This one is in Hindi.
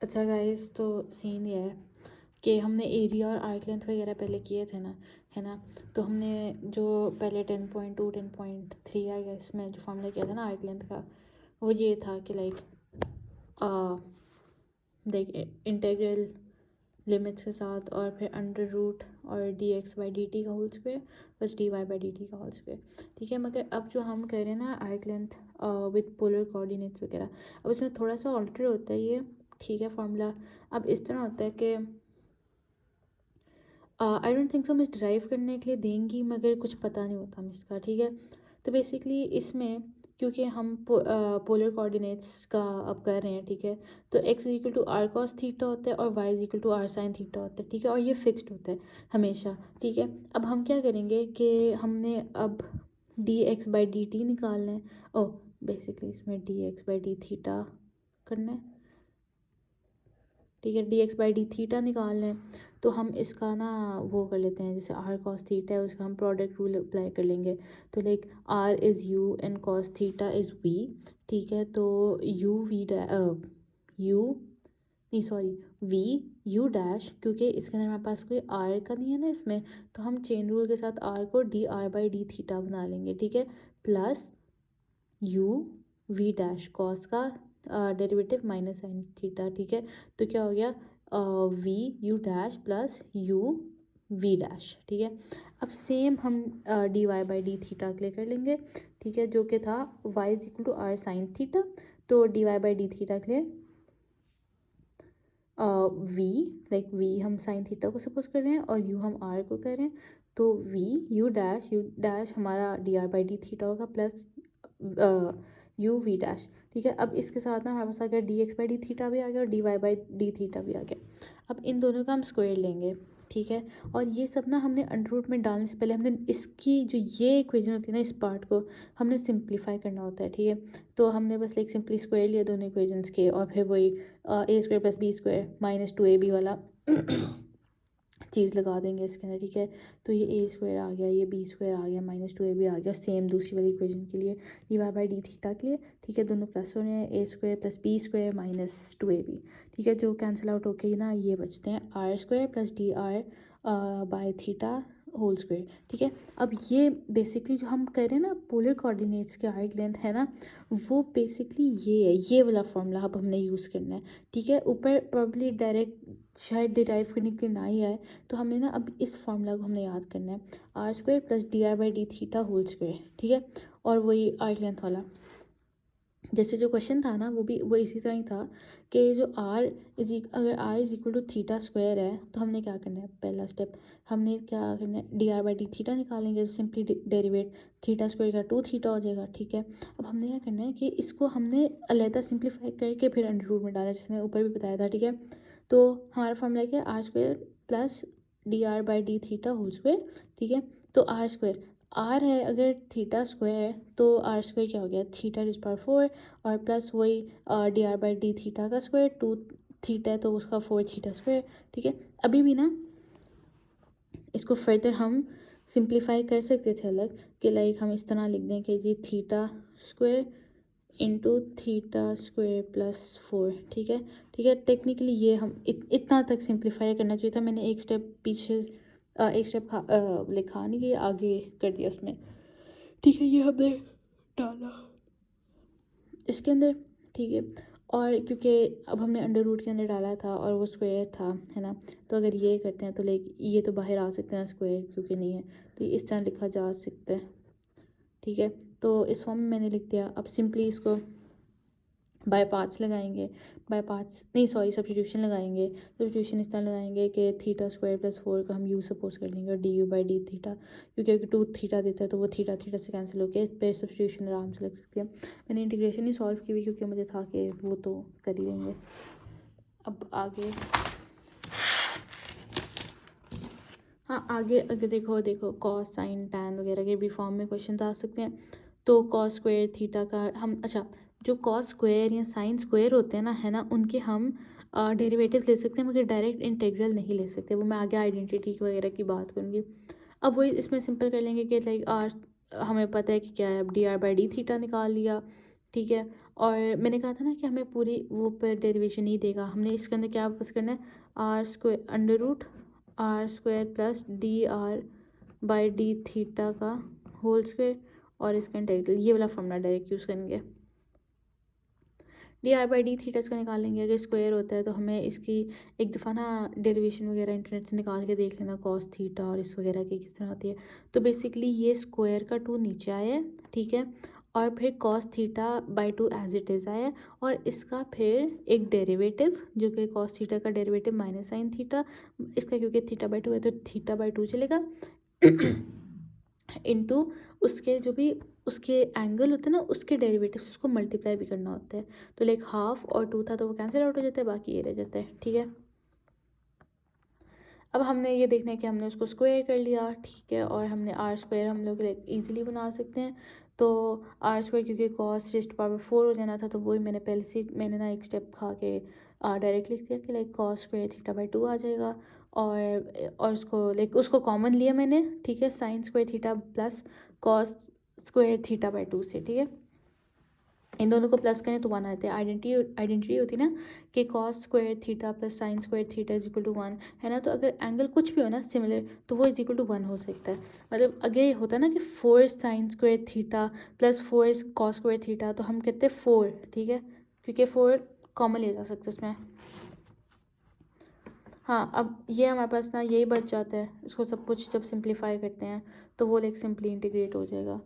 अच्छा गाइस, तो सीन ये है कि हमने एरिया और आर्क लेंथ वगैरह पहले किए थे ना, है ना। तो हमने जो पहले 10.2 10.3 आएगा इसमें जो फॉर्मूला किया था ना आर्क लेंथ का, वो ये था कि लाइक देख इंटीग्रल लिमिट्स के साथ और फिर अंडर रूट और dx/dt का होल स्क्वायर प्लस dy/dt का होल स्क्वायर। ठीक है, मगर अब जो हम कह रहे हैं ना arc length with polar coordinates वगैरह, अब इसमें थोड़ा सा ऑल्टर होता है ये। ठीक है, फॉर्मूला अब इस तरह होता है कि आई डोंट थिंक सो हम इस ड्राइव करने के लिए देंगी, मगर कुछ पता नहीं होता हम इसका। ठीक है, तो बेसिकली इसमें क्योंकि हम पोलर कोऑर्डिनेट्स का अब कर रहे हैं, ठीक है, तो x is equal to r cos theta होता है और y is equal to r sine theta होता है। ठीक है, और ये फिक्स्ड होता है हमेशा। ठीक है, अब हम क्या करेंगे कि हमने अब dx/dt निकालना है। ओ बेसिकली इसमें dx/d थीटा करना है। ठीक है, dx/d थीटा निकालना है, तो हम इसका ना वो कर लेते हैं, जैसे r cos थीटा है उसका हम प्रोडक्ट रूल अप्लाई कर लेंगे। तो like r is u and cos theta is v। ठीक है, तो u v u नहीं सॉरी v u डैश, क्योंकि इसके अंदर हमारे पास कोई r का नहीं है ना इसमें, तो हम चेन रूल के साथ r को dr/d थीटा बना लेंगे। ठीक है, plus u v dash cos का डेरिवेटिव माइनस साइन थीटा। ठीक है, तो क्या हो गया v u dash plus u v dash. ठीक है, अब सेम हम dy/d थीटा के लिए कर लेंगे। ठीक है, जो कि था y is equal to r sine theta, तो dy/d थीटा के लिए v लाइक v हम साइन थीटा को सपोज कर रहे हैं और u हम r को कर रहे हैं, तो v u डैश हमारा dr/d थीटा होगा प्लस u v डैश। ठीक है, अब इसके साथ ना हमारे पास आ गया dx/d थीटा भी आ गया और dy/d थीटा भी आ गया। अब इन दोनों का हम स्क्वायर लेंगे। ठीक है, और ये सब ना हमने अंडर रूट में डालने से पहले हमने इसकी जो ये इक्वेशन होती है ना, इस पार्ट को हमने सिंप्लीफाई करना होता है। ठीक है, तो हमने बस लाइक सिंपली स्क्वायर लिया दोनों इक्वेशंस के, और फिर वही A square plus B square minus 2ab वाला चीज़ लगा देंगे इसके अंदर। ठीक है, तो ये ए स्क्वायर आ गया, ये बी स्क्वायर आ गया, माइनस 2ab आ गया सेम दूसरी वाली इक्वेशन के लिए dy/d थीटा के लिए। ठीक है, दोनों प्लस हो रहे हैं, A square plus B square minus 2ab। ठीक है, जो कैंसिल आउट होके ना ये बचते हैं r square plus d r by theta whole square. ठीक है, अब ये बेसिकली जो हम कर रहे हैं ना पोलर कोऑर्डिनेट्स के आर्क लेंथ है ना, वो बेसिकली ये है, ये वाला फॉर्मूला अब हमने यूज़ करना है। ठीक है, ऊपर प्रॉब्ली डायरेक्ट शायद डिराइव करने के लिए ना ही आए, तो हमने ना अब इस फॉर्मूला को हमने याद करना है, r square plus dr/d theta whole square. ठीक है, और वही आर्क लेंथ वाला जैसे जो क्वेश्चन था ना वो इसी तरह ही था कि जो अगर r is equal to theta square है, तो हमने क्या करना है, पहला स्टेप हमने क्या करना है, dr/d थीटा निकालेंगे, सिंपली डेरिवेट थीटा स्क्वायर का 2 थीटा हो जाएगा। ठीक है, अब हमने क्या करना है कि इसको हमने अलहदा सिंप्लीफाई करके फिर अंडर रूट में डाला, जिसमें ऊपर भी बताया था। ठीक है, तो हमारा फॉर्मूला क्या है, r square plus dr/d theta whole square. ठीक है, तो आर स्क्वायर आर है, अगर थीटा स्क्वायर है तो आर स्क्वायर क्या हो गया, थीटा टू पावर 4 और प्लस वही dr/d थीटा का स्क्वायर, 2 थीटा है तो उसका 4 थीटा स्क्वायर। ठीक है, अभी भी ना इसको फर्दर हम सिंप्लीफाई कर सकते थे अलग, कि लाइक हम इस तरह लिख दें कि G theta square into theta square plus 4। ठीक है, ठीक है, टेक्निकली ये हम इतना तक सिंप्लीफाई करना चाहिए था, मैंने एक स्टेप पीछे एक स्टेप लिखा नहीं कि आगे कर दिया इसमें। ठीक है, ये हमने डाला इसके अंदर। ठीक है, और क्योंकि अब हमने अंडर रूट के अंदर डाला था और वो स्क्वायर था, है ना, तो अगर ये करते हैं तो लाइक ये तो बाहर आ सकते हैं स्क्वायर, क्योंकि नहीं है तो ये इस तरह लिखा जा सकता है। ठीक है, तो इस फॉर्म में मैंने लिख दिया। अब सिंपली इसको बाय पार्ट्स लगाएंगे, बाय पार्ट्स नहीं सॉरी सब्स्टिट्यूशन लगाएंगे। सब्स्टिट्यूशन इस तरह लगाएंगे कि थीटा स्क्वायर प्लस 4 का हम यू सपोज कर लेंगे और du/d थीटा, क्योंकि अगर 2 थीटा देता है तो वो थीटा थीटा से कैंसिल होकर इस पर सब्स्टिट्यूशन आराम से लग सकती है। मैंने इंटीग्रेशन ही सॉल्व की हुई क्योंकि मुझे था कि वो तो कर ही लेंगे। अब आगे हाँ आगे अगर देखो कॉस साइन टैन वगैरह के भी फॉर्म में क्वेश्चन आ सकते हैं। तो कॉस स्क्वायर थीटा का हम अच्छा जो कॉस स्क्वायर या साइन स्क्वायर होते हैं ना, है ना, उनके हम डेरिवेटिव ले सकते हैं, मगर डायरेक्ट इंटीग्रल नहीं ले सकते। वो मैं आगे आइडेंटिटी वगैरह की बात करूँगी। अब वही इसमें सिंपल कर लेंगे कि लाइक आर हमें पता है कि क्या है, अब dr/d थीटा निकाल लिया। ठीक है, और मैंने कहा था ना कि हमें पूरी वो पर डेरिवेशन नहीं देगा, हमने इसके अंदर क्या वापस करना है, r square under root r square plus d r by d theta का होल स्क्वायर और इसका इंटीग्रल, ये वाला फॉर्मूला डायरेक्ट यूज़ करेंगे। D r by d theta इसका निकालेंगे, अगर स्क्वायर होता है तो हमें इसकी एक दफ़ा ना डेरिवेशन वगैरह इंटरनेट से निकाल के देख लेना कॉस थीटा और इस वगैरह की किस तरह होती है। तो बेसिकली ये स्क्वायर का 2 नीचे आया है, ठीक है, और फिर cos theta by 2 as it is आया है, और इसका फिर एक डेरिवेटिव जो कि कॉस थीटा का डेरिवेटिव माइनस साइन थीटा, इसका क्योंकि थीटा बाई 2 है तो थीटा बाई 2 चलेगा इनटू उसके जो भी उसके एंगल होते हैं ना उसके डेरिवेटिव उसको मल्टीप्लाई भी करना होता है। तो लाइक हाफ और 2 था तो वो कैंसिल आउट हो जाता है, बाकी ये रह जाता है, ठीक है। अब हमने ये देखना है कि हमने उसको स्क्वायर कर लिया, ठीक है, और हमने आर स्क्वायर हम लोग लाइक ईजिली बना सकते हैं। तो आर स्क्वायर क्योंकि कॉस रेस्ट पावर 4 हो जाना था तो वही मैंने पहले से मैंने ना एक स्टेप खा के डायरेक्ट लिख दिया कि like cos square theta by 2 आ जाएगा, और उसको लाइक उसको कॉमन लिया मैंने, ठीक है, sign square theta plus cos square theta by 2 से, ठीक है। इन दोनों को प्लस करें तो 1 आते हैं। आइडेंटिटी होती है ना कि cos square theta plus sine square theta is equal to 1, है ना। तो अगर एंगल कुछ भी हो ना सिमिलर तो वो इज इक्वल टू 1 हो सकता है। मतलब अगर ये होता है ना कि 4 sign square theta plus 4 cos square theta तो हम कहते हैं 4, ठीक है, क्योंकि 4 कॉमन लिया जा सकता है उसमें। हाँ, अब ये हमारे पास ना यही बच जाता है, इसको सब कुछ जब सिंप्लीफाई करते हैं तो वो लाइक सिंपली इंटीग्रेट हो जाएगा।